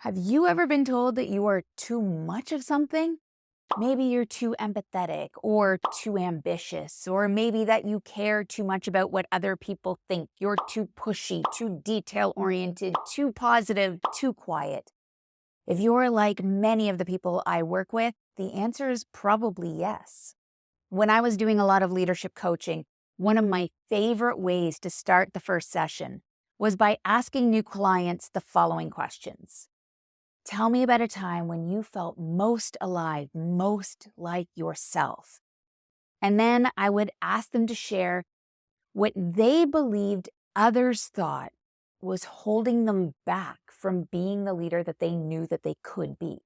Have you ever been told that you are too much of something? Maybe you're too empathetic or too ambitious, or maybe that you care too much about what other people think. You're too pushy, too detail oriented, too positive, too quiet. If you're like many of the people I work with, the answer is probably yes. When I was doing a lot of leadership coaching, one of my favorite ways to start the first session was by asking new clients the following questions. Tell me about a time when you felt most alive, most like yourself. And then I would ask them to share what they believed others thought was holding them back from being the leader that they knew that they could be.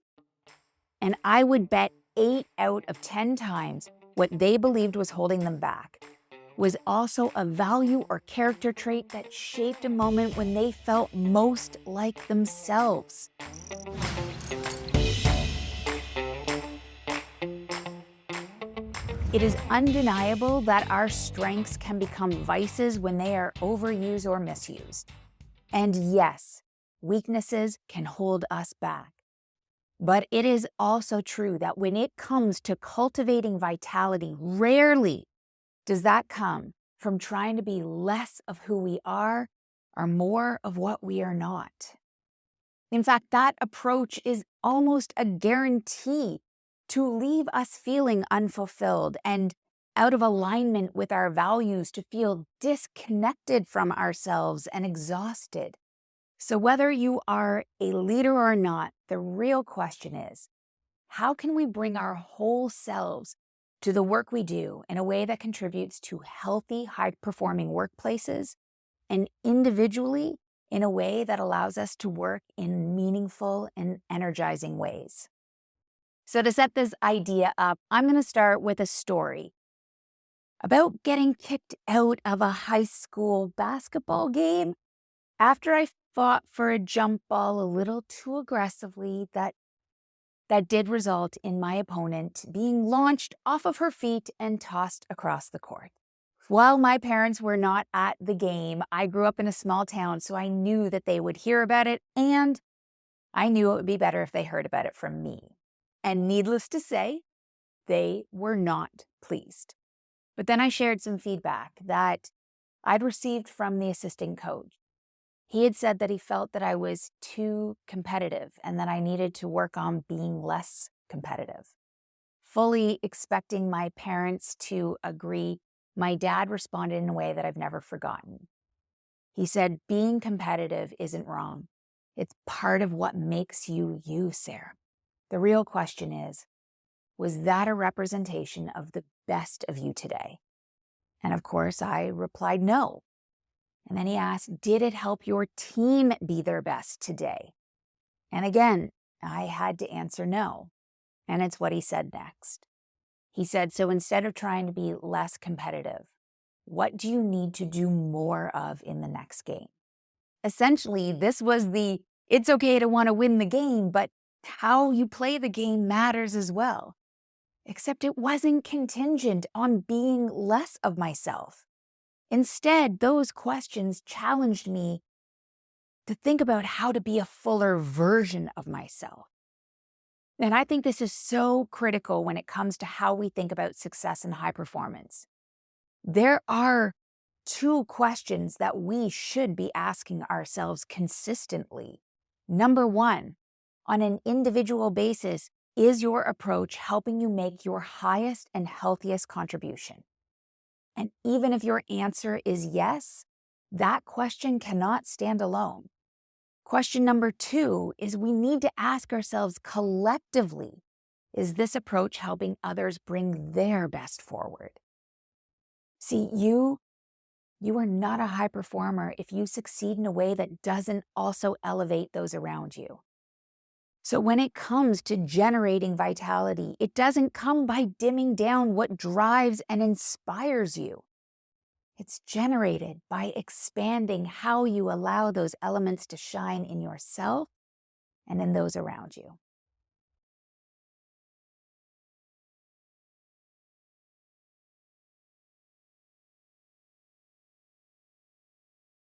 And I would bet 8 out of 10 times what they believed was holding them back was also a value or character trait that shaped a moment when they felt most like themselves. It is undeniable that our strengths can become vices when they are overused or misused. And yes, weaknesses can hold us back. But it is also true that when it comes to cultivating vitality, rarely does that come from trying to be less of who we are or more of what we are not. In fact, that approach is almost a guarantee to leave us feeling unfulfilled and out of alignment with our values, to feel disconnected from ourselves and exhausted. So whether you are a leader or not, the real question is, how can we bring our whole selves to the work we do in a way that contributes to healthy, high-performing workplaces, and individually in a way that allows us to work in meaningful and energizing ways? So to set this idea up, I'm going to start with a story about getting kicked out of a high school basketball game after I fought for a jump ball a little too aggressively that did result in my opponent being launched off of her feet and tossed across the court. While my parents were not at the game, I grew up in a small town, so I knew that they would hear about it, and I knew it would be better if they heard about it from me. And needless to say, they were not pleased. But then I shared some feedback that I'd received from the assistant coach. He had said that he felt that I was too competitive and that I needed to work on being less competitive. Fully expecting my parents to agree, my dad responded in a way that I've never forgotten. He said, being competitive isn't wrong. It's part of what makes you you, Sarah. The real question is, was that a representation of the best of you today? And of course, I replied no. And then he asked, did it help your team be their best today? And again, I had to answer no. And it's what he said next. He said, so instead of trying to be less competitive, what do you need to do more of in the next game? Essentially, this was it's okay to want to win the game, but how you play the game matters as well. Except it wasn't contingent on being less of myself. Instead, those questions challenged me to think about how to be a fuller version of myself. And I think this is so critical when it comes to how we think about success and high performance. There are two questions that we should be asking ourselves consistently. Number one, on an individual basis, is your approach helping you make your highest and healthiest contribution? And even if your answer is yes, that question cannot stand alone. Question number two is we need to ask ourselves collectively, is this approach helping others bring their best forward? See, you are not a high performer if you succeed in a way that doesn't also elevate those around you. So when it comes to generating vitality, it doesn't come by dimming down what drives and inspires you. It's generated by expanding how you allow those elements to shine in yourself and in those around you.